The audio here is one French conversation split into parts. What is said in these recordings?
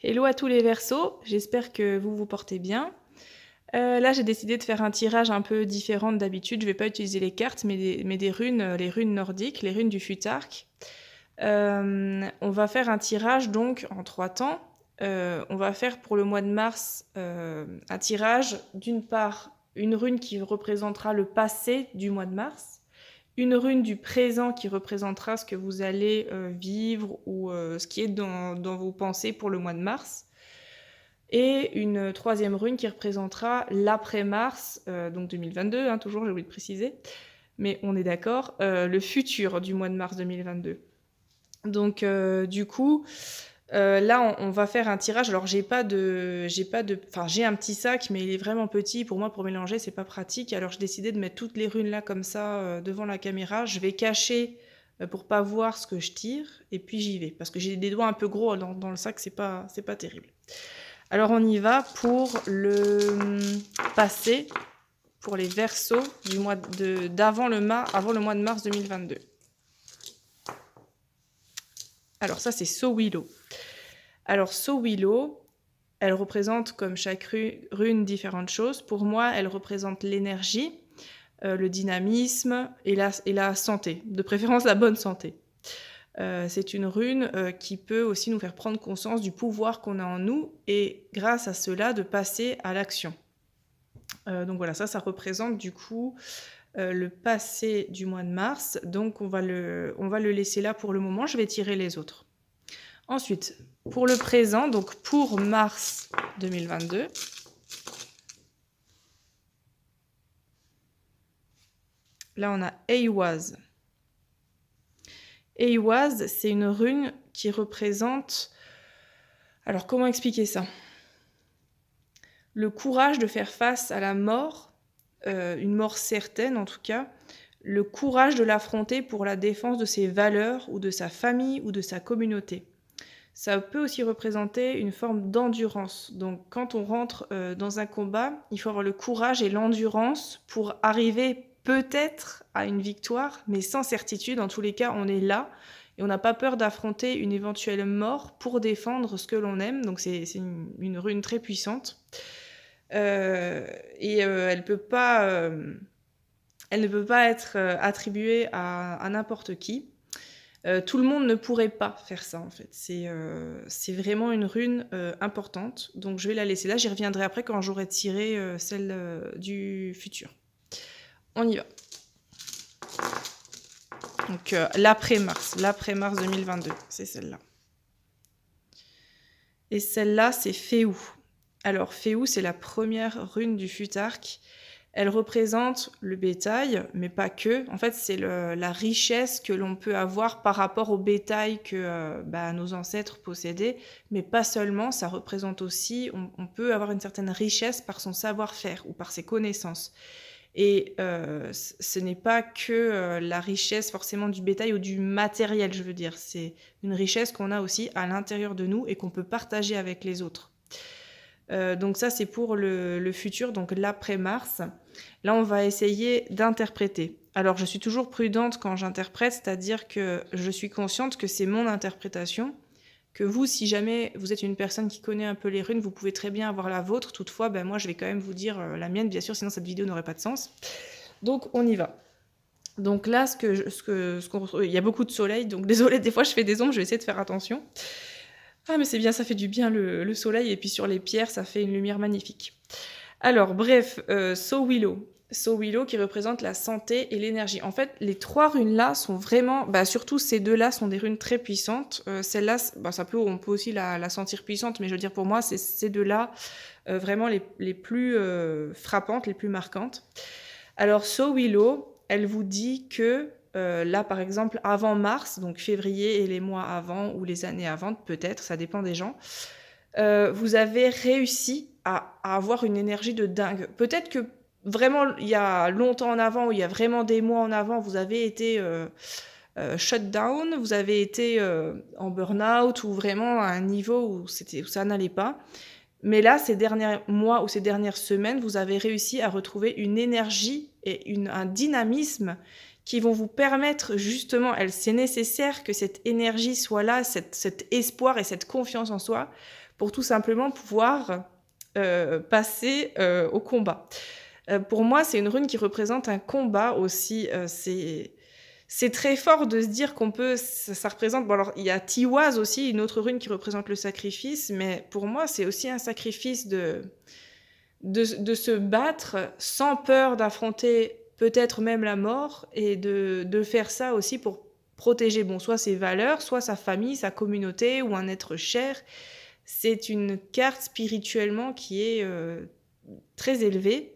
Hello à tous les Verseaux, j'espère que vous vous portez bien. Là, j'ai décidé de faire un tirage un peu différent d'habitude. Je vais pas utiliser les cartes, mais des runes, les runes nordiques, les runes du Futark. On va faire un tirage donc en 3 temps. On va faire pour le mois de mars un tirage, d'une part, une rune qui représentera le passé du mois de mars, une rune du présent qui représentera ce que vous allez vivre ou ce qui est dans vos pensées pour le mois de mars, et une troisième rune qui représentera l'après-mars, donc 2022, hein, toujours, j'ai oublié de préciser, mais on est d'accord, le futur du mois de mars 2022. Donc, du coup, là, on va faire un tirage. Alors, j'ai un petit sac, mais il est vraiment petit. Pour moi, pour mélanger, c'est pas pratique. Alors, j'ai décidé de mettre toutes les runes là, comme ça, devant la caméra. Je vais cacher pour pas voir ce que je tire, et puis j'y vais. Parce que j'ai des doigts un peu gros dans le sac, c'est pas terrible. Alors, on y va pour le passé, pour les Verseaux du mois avant le mois de mars 2022. Alors, ça, c'est Sowilo. Alors, Sowilo, elle représente, comme chaque rune, différentes choses. Pour moi, elle représente l'énergie, le dynamisme et la santé, de préférence la bonne santé. C'est une rune qui peut aussi nous faire prendre conscience du pouvoir qu'on a en nous et, grâce à cela, de passer à l'action. Donc voilà, ça représente du coup le passé du mois de mars. Donc on va le laisser là pour le moment. Je vais tirer les autres. Ensuite, pour le présent, donc pour mars 2022, là on a Eiwaz. Eiwaz, c'est une rune qui représente... Alors comment expliquer ça ? Le courage de faire face à la mort, une mort certaine en tout cas, le courage de l'affronter pour la défense de ses valeurs ou de sa famille ou de sa communauté. Ça peut aussi représenter une forme d'endurance. Donc quand on rentre dans un combat, il faut avoir le courage et l'endurance pour arriver peut-être à une victoire, mais sans certitude. En tous les cas, on est là et on n'a pas peur d'affronter une éventuelle mort pour défendre ce que l'on aime. Donc c'est une rune très puissante. Elle ne peut pas être attribuée à n'importe qui. Tout le monde ne pourrait pas faire ça, en fait. C'est vraiment une rune importante. Donc je vais la laisser là. J'y reviendrai après quand j'aurai tiré celle du futur. On y va. Donc l'après-mars 2022, c'est celle-là. Et celle-là, c'est Féou. Alors Féou, c'est la première rune du Futark. Elle représente le bétail, mais pas que. En fait, c'est la richesse que l'on peut avoir par rapport au bétail que nos ancêtres possédaient, mais pas seulement. Ça représente aussi, on peut avoir une certaine richesse par son savoir-faire ou par ses connaissances. Et ce n'est pas que la richesse forcément du bétail ou du matériel, je veux dire. C'est une richesse qu'on a aussi à l'intérieur de nous et qu'on peut partager avec les autres. Donc ça, c'est pour le futur, donc l'après-mars. Là, on va essayer d'interpréter. Alors, je suis toujours prudente quand j'interprète, c'est-à-dire que je suis consciente que c'est mon interprétation, que vous, si jamais vous êtes une personne qui connaît un peu les runes, vous pouvez très bien avoir la vôtre. Toutefois, moi, je vais quand même vous dire la mienne, bien sûr, sinon cette vidéo n'aurait pas de sens. Donc, on y va. Donc là, il y a beaucoup de soleil, donc désolée, des fois, je fais des ombres, je vais essayer de faire attention. Ah, mais c'est bien, ça fait du bien le soleil, et puis sur les pierres, ça fait une lumière magnifique. Alors, bref, Sowilo qui représente la santé et l'énergie. En fait, les 3 runes-là sont vraiment... surtout ces 2-là sont des runes très puissantes. Celle-là, on peut aussi la sentir puissante, mais je veux dire, pour moi, c'est ces 2-là vraiment les plus frappantes, les plus marquantes. Alors, Sowilo, elle vous dit que là, par exemple, avant mars, donc février et les mois avant, ou les années avant, peut-être, ça dépend des gens, vous avez réussi à avoir une énergie de dingue. Peut-être que vraiment, il y a longtemps en avant, ou il y a vraiment des mois en avant, vous avez été shut down, vous avez été en burn-out, ou vraiment à un niveau où ça n'allait pas. Mais là, ces derniers mois ou ces dernières semaines, vous avez réussi à retrouver une énergie et un dynamisme qui vont vous permettre justement, c'est nécessaire que cette énergie soit là, cet espoir et cette confiance en soi, pour tout simplement pouvoir passer au combat. Pour moi, c'est une rune qui représente un combat aussi. C'est très fort de se dire qu'on peut... Ça représente... Bon, alors, il y a Tiwaz aussi, une autre rune qui représente le sacrifice, mais pour moi, c'est aussi un sacrifice de se battre sans peur d'affronter peut-être même la mort, et de faire ça aussi pour protéger, bon, soit ses valeurs, soit sa famille, sa communauté, ou un être cher. C'est une carte spirituellement qui est très élevée.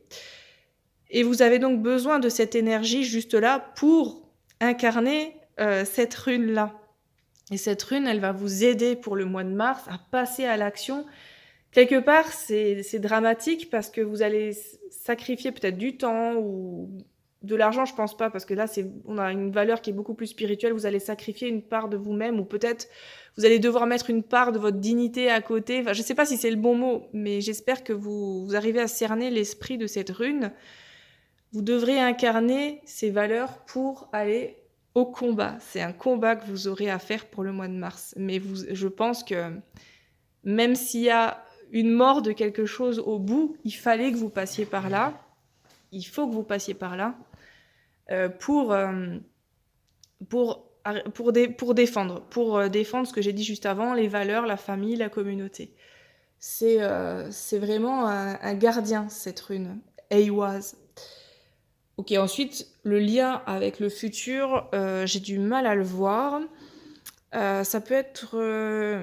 Et vous avez donc besoin de cette énergie juste là pour incarner cette rune-là. Et cette rune, elle va vous aider pour le mois de mars à passer à l'action. Quelque part, c'est dramatique parce que vous allez sacrifier peut-être du temps ou de l'argent, je pense pas, parce que là, on a une valeur qui est beaucoup plus spirituelle. Vous allez sacrifier une part de vous-même, ou peut-être vous allez devoir mettre une part de votre dignité à côté. Enfin, je sais pas si c'est le bon mot, mais j'espère que vous arrivez à cerner l'esprit de cette rune. Vous devrez incarner ces valeurs pour aller au combat. C'est un combat que vous aurez à faire pour le mois de mars. Mais je pense que même s'il y a une mort de quelque chose au bout, il fallait que vous passiez par là. Il faut que vous passiez par là pour défendre ce que j'ai dit juste avant, les valeurs, la famille, la communauté. C'est vraiment un gardien, cette rune, Eiwaz. Ok, ensuite, le lien avec le futur, j'ai du mal à le voir. Ça peut être,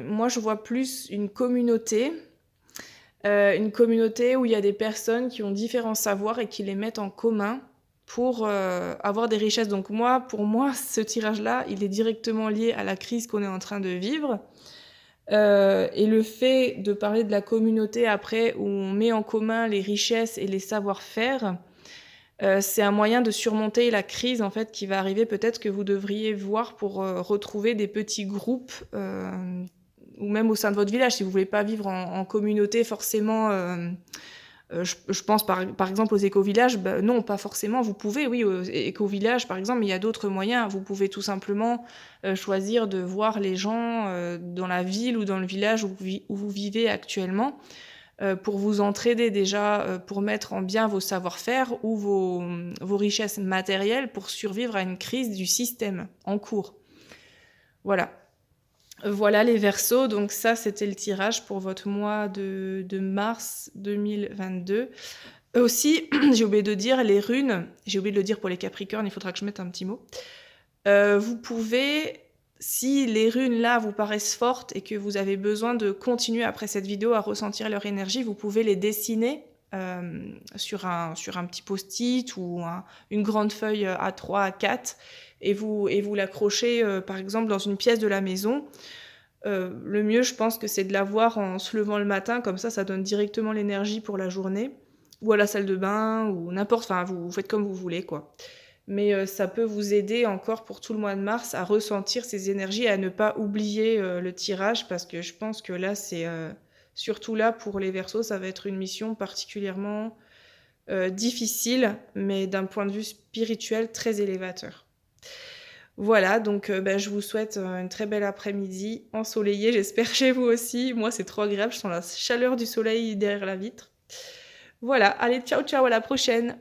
moi je vois plus une communauté où il y a des personnes qui ont différents savoirs et qui les mettent en commun pour avoir des richesses. Donc pour moi, ce tirage-là, il est directement lié à la crise qu'on est en train de vivre. Et le fait de parler de la communauté après, où on met en commun les richesses et les savoir-faire, c'est un moyen de surmonter la crise en fait qui va arriver. Peut-être que vous devriez voir pour retrouver des petits groupes, ou même au sein de votre village, si vous voulez pas vivre en communauté forcément. Je pense par exemple aux éco-villages. Non, pas forcément. Vous pouvez, oui, aux éco-villages par exemple, mais il y a d'autres moyens. Vous pouvez tout simplement choisir de voir les gens dans la ville ou dans le village où vous vivez actuellement, pour vous entraider déjà, pour mettre en bien vos savoir-faire ou vos richesses matérielles pour survivre à une crise du système en cours. Voilà. Voilà les Verseaux, donc ça c'était le tirage pour votre mois de mars 2022. Aussi, j'ai oublié de dire les runes, j'ai oublié de le dire pour les Capricornes, il faudra que je mette un petit mot. Vous pouvez, si les runes là vous paraissent fortes et que vous avez besoin de continuer après cette vidéo à ressentir leur énergie, vous pouvez les dessiner sur un petit post-it ou une grande feuille A3, A4, et vous l'accrochez par exemple dans une pièce de la maison. Le mieux, je pense que c'est de la voir en se levant le matin, comme ça donne directement l'énergie pour la journée, ou à la salle de bain, ou n'importe, enfin vous faites comme vous voulez quoi. Mais ça peut vous aider encore pour tout le mois de mars à ressentir ces énergies et à ne pas oublier le tirage, parce que je pense que là, c'est surtout là pour les Verseaux, ça va être une mission particulièrement difficile, mais d'un point de vue spirituel très élévateur. Voilà, donc je vous souhaite une très belle après-midi ensoleillée, j'espère chez vous aussi. Moi, c'est trop agréable, je sens la chaleur du soleil derrière la vitre. Voilà, allez, ciao, ciao, à la prochaine!